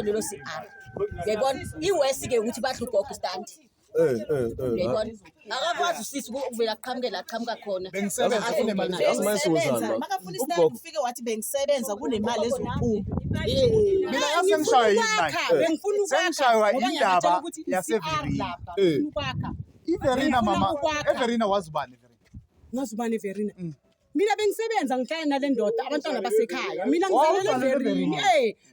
lelo CR yayibona iwest ke ukuthi badla ugogo stand yayibona akakwazi usisi ukuvela aqhamuka khona makafuna istand ufike wathi bengisebenza kunemali ezophuma mina yasengishaya bengifuna sengishaywa indaba yaseverina iverina mama everina wazibani ngazubani Everina mina bengisebenza ngihlala nale ndoda abantwana basekhaya mina ngizalele Everina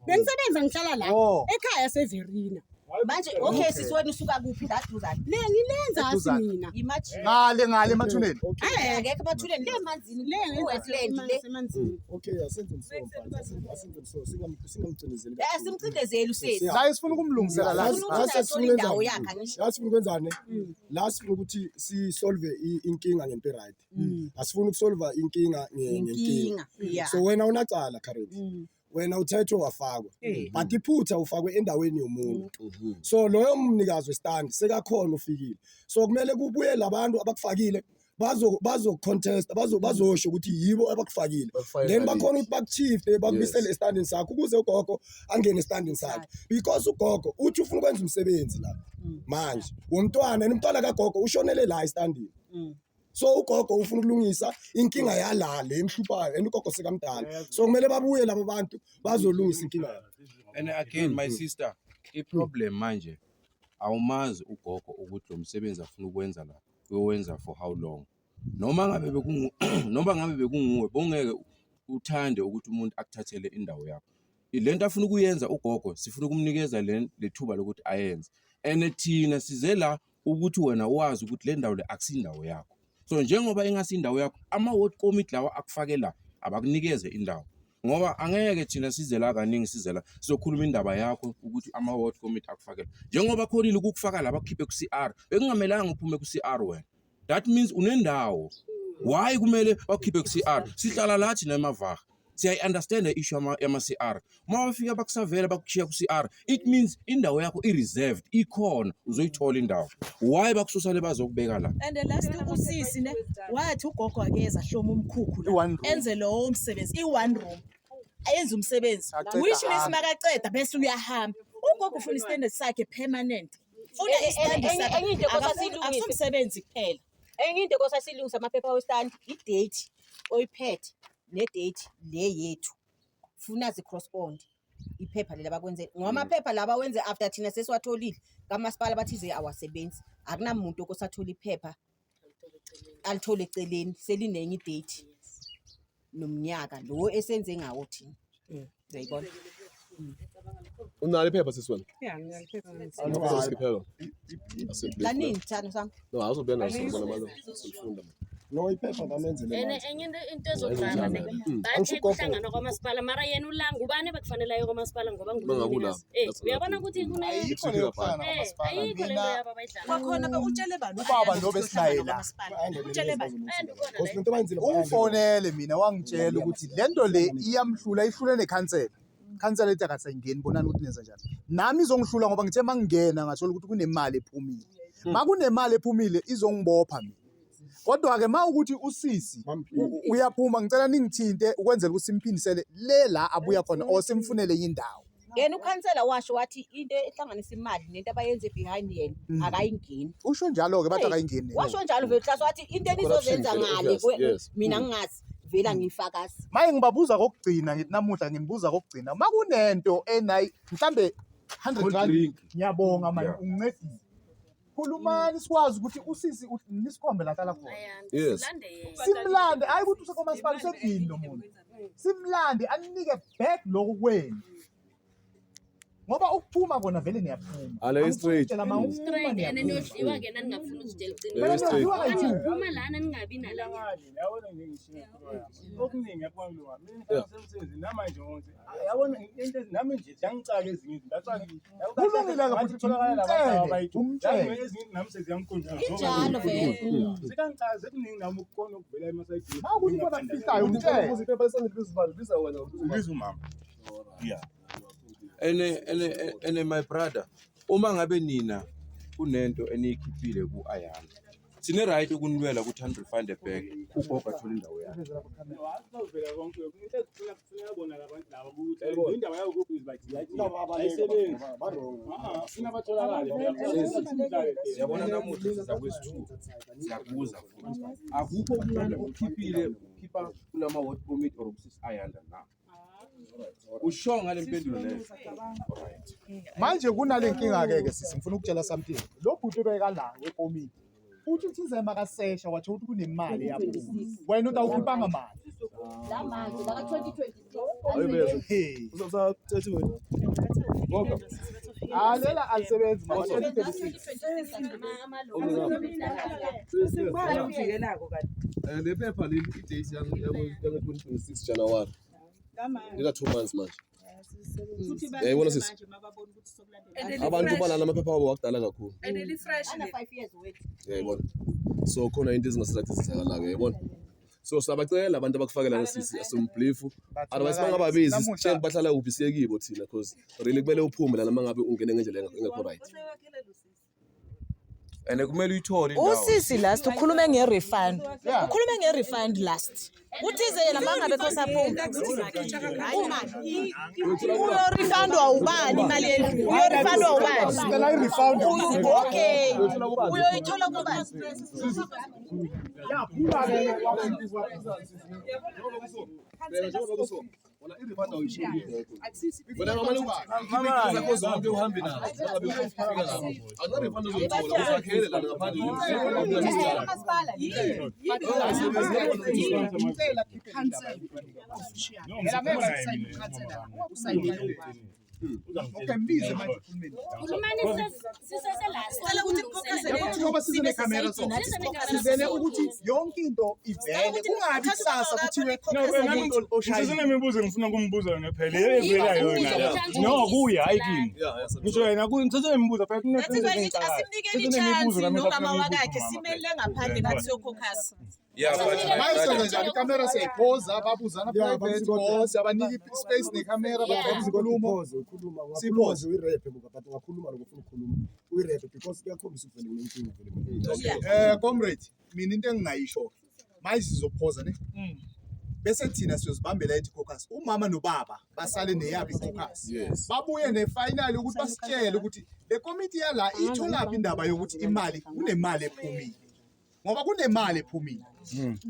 bengisebenza ngihlala la ekhaya severina manje okay sisi wena usuka kuphi that uzani le ngilenza mina imagine ngale emathuneni akekho emathuleni le manzini le wetland le semanzini okay asenze mso singamcinezeli asimcindezeli usesi la sifuna ukumlungisela la indawo yakhe ngisho sifuna ukwenzani la sifuna ukuthi si solve inkinga ngempela right asifuna ukusolve inkinga ngenkinga so wena unacala currently wena uthethwe wafakwa but iphutha ufakwe endaweni yomuntu so loyo mnikazi westand sekakhona ufikile so kumele kubuye labantu abakufakile bazo contest bazosho ukuthi yibo abakufakile then bakhona ukuthi bakuchiefte bakubisele estandini sakho ukuze ugogo angene estandini sakhe because ugogo uthi ufuna ukwenza umsebenzi la manje womntwana nomntwana kagogo ushonele la estandini so ugogo ufuna ukulungisa inkinga yala le emhluphayo and ugogo sekamdala so kumele babuye labo bantu bazolungisa inkinga and again my sister i-problem manje awumazi ugogo ukuthi lo msebenzi afuna ukwenza la uyowenza for how long noma ngabe bekunguwe bongeke uthande ukuthi umuntu akuthathele indawo yakho lento afuna ukuyenza ugogo sifuna ukumnikeza le thuba lokuthi ayenze and thina size la ukuthi wena wazi ukuthi le ndawo le akusindawo yakho so njengoba engasindawo yakho ama-ward committee lawa akufakela abakunikeze indawo ngoba angeke thina sizela kaningi sizela sizokhuluma indaba yakho ukuthi ama-ward committee akufakela njengoba khonile ukukufaka la bakukhiphe ku-CR bekungamelanga uphume ku-CR wena that means unendawo why kumele bakukhiphe ku-CR sihlala lathi nemavaha siyayi-understand i-issue yama-CR uma bafika bakusavela bakushiya ku-CR it means indawo yakho i-reserved ikhona uzoyithola indawo why bakususale bazokubeka la and last usisi ne wathi ugogo akeza hloma umkhukhu la enze lowo msebenzi i-one room ayenza umsebenzi which means makaceda bese uyahamba ugogo ufuna istand sakhe permanent funa istand sakhe akusumsebenzi kuphela enye into kosa silungisa amaphepha westand i-date oyiphethe ne-date le yethu funa zi-correspond iphepha lela bakwenze ngoba amaphepha laba wenze after thina sesiwatholile kamasipala bathize awasebenzi akunamuntu okosathola iphepha alithole eceleni selinenye i-date nomnyaka lo esenze ngawo thina uyayibona unalo iphepha siswena lanini thando sami no awuzobuya naso bona sifunda no iphepha bamenzele enye into ezodrama bathi kuhlangana kwamasipala mara yena ulanga ubani bekufanele ayo kwamasipala ngoba ngubulungu uyabona ukuthi ayikho leyo phana ayikho lento yabo abayidlala kwakhona utshele bani ubaba lo besinayela utshele bani ufonele mina wangitshela ukuthi lento le iyamhlula ihlule nekhansela khansela ethi akasayingeni bonani ukuthi nenza njani nami izongihlula ngoba ngithe mangingena ngathola ukuthi kunemali ephumile makunemali ephumile izongibopha mina kodwa-ke ma ukuthi usisi uyaphuma ngicela ningithinte ukwenzela ukuthi simphindisele le la abuya khona or simfunele indawo yena ukhansela washo wathi into ehlanganisa imali nento abayenze behind yena akayingeni usho njalo-ke bathi akayingeni washo njalo vele hlasi wathi into enizozenza ngale mina ngingazi vela ngiyifakazi maye ngibabuza kokugcina ngithi namuhla ngimbuza kokugcina ma kunento enayi mhlambe 100 rand ngiyabonga manje ungincedile khulumani sikwazi ukuthi usisi nisikhombe lahlala khona simlande hayi ukuthi usekomasipala usedini lo muntu simlande aninike back lokhu kwenu ngoba ukuphuma kona vele niyaphuma ale straight straight and niyodliwa ke ningafuna ukujela ucini uma lana ningabi nala yabona ngishiya okuningi yakubangilwa mina semsenzini namanje ngithi yabona into nami nje ngicaka ezinye ngacaka kulungile kakhulu utholakala labantu abayithu umtshele ezinye nami seziyangikhonjwa injalo vele sikangicaze kuningi nami ukukona ukuvela emasayidini makuthi bona fihlayo umtshele iphepha lesandla biza wena ubiza umama yeah ene my brother uma ngabe nina kunento eniyikhiphile ku-Ayana sine right ukunilwela ukuthi 100 find a bag ugogo athola indawo yakhe. Azovela konke into ekufuneka bona labantu laba ukuthi indaba yayo kuphi bathi ayisebenzi funa batholakale Siyabona namuhla siza kwesithuba siyakubuza futhi akukho umuntu ukhiphile ukhipha kulama work permit or ukusisi ayanda na usho ngale mpendulo leyo. Alright, manje kunale nkinga ke sisi ngifuna ukutshela something lo bhuti ubeka la wekomiti uthi uthize makasesha wathi ukuthi kunemali yabo wena utawukhipanga mali La manje la 2023. hey alela alisebenzi manje 2026 le phepha leli idate yangu yango-2026 January lika 2 months manje yayibona sisi abantu balana amaphepha abo wakudala kakhulu Under 5 years wait. yayibona so khona into ezingasizakala-ke yayibona so siyabacela abantu abakufakela sisi asumblifu otherwise bangababizi sitshela bahlala kuphi siye kibo thina because really kumele uphume lana mangabe ungene ngendlela engekho right. and kumele uyithole indawo. Usisi last ukhulume nge-refund. Ukhulume nge-refund last. Uthize yena mangabe khosaphuma. Uyorefundwa ubani imali yendlu? Uyorefundwa ubani? sicela i-refund Okay. Uyoyithola kubani? sizele ukuthi yonke into ivele kungabi kusasa kuthiwe Sizinemibuzo ngifuna kumbuza yona phela evela yona. No kuya hayi kimi. Ngisho yena kuyisembuzo phela kunezinto Asimnikeni umama wakhe simele ngaphandle bathi yokokhasa. Yeah, but mayisenza njani ikamera siyayiphoza babuzana private pause abaniki space necamera bakhuluma Siphoze uyirepe but ungakhuluma lokufuna ukukhuluma uyirepe because kuyakhombisa uvele nenkinga vele. comrade mina into engingayisho manje sizophoza ne bese thina siyozibambela ethi caucus umama nobaba basale neyabi caucus babuye nefinal ukuthi basitshele ukuthi le committee yala itholaphi indaba yokuthi imali kunemali ephumile ngoba kunemali ephumile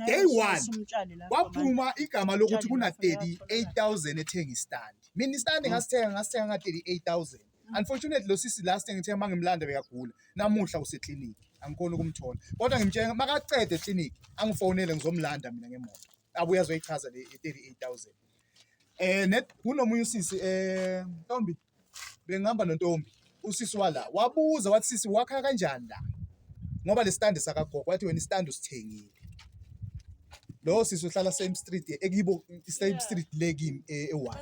day 1 kwaphuma igama lokuthi kuna 38,000 ethenga istand mina istand ngasithenga nga 38,000 unfortunately lo sisi last ngithe mangimlanda bekagula namuhla useclinic angikhona ukumthola kodwa ngimtshela makacede eclinic angifonele ngizomlanda mina ngemoto abuya azoyichaza le 38,000 net kunomunye usisi Ntombi bengihamba noNtombi usisi wala wabuza wathi sisi wakha kanjani la ngoba le stand sakagogo wathi wena istand usithengile lo sisi uhlala same street ekibo same street legimi e1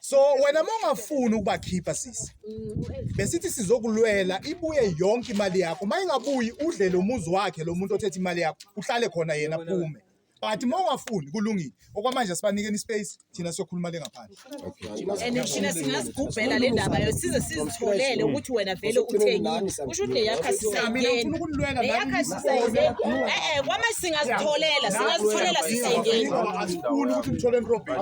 so wena mongafuni ukubakhipha sisi besithi sizokulwela ibuye yonke imali yakho mayingabuyi udle lo muzi wakhe lo muntu othethe imali yakho uhlale khona yena phume but mongafuni kulungile okwamanje sibanikeni space thina siyokhuluma le ngaphandle And thina singazigubhela le ndaba yo size sizitholele ukuthi wena vele uthengile. Usho ukuthi leyakha sisayingeni. Leyakha sisayingeni. Kwama singazitholela sisayingeni. asifuni ukuthi mthole profit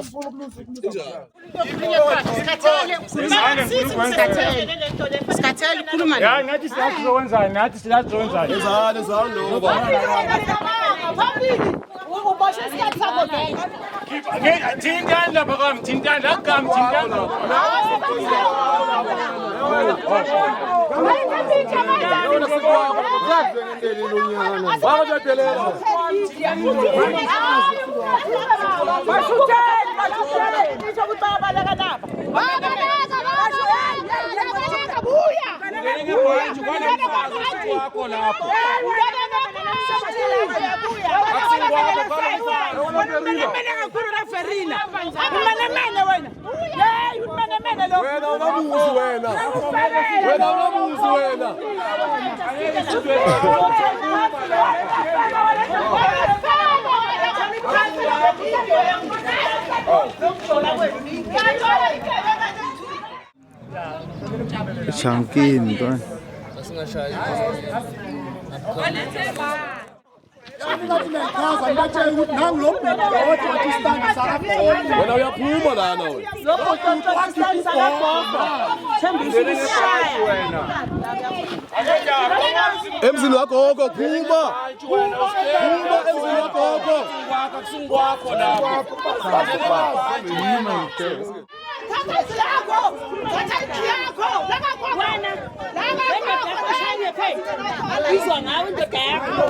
Sikathele khuluma Ya nathi siyazokwenzani nathi siyazokwenzani. Uboshe isikhathi sakho vele. Thintani lapha kwami thintani la kwami thintani. Changkin tuan. Wena uyaphuma lana wena. Emzini wagogo phuma. Phuma emzini wagogo. Izwa ngawe indoda yakho.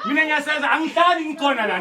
Mina ngiyasenza angihlali ngikhona la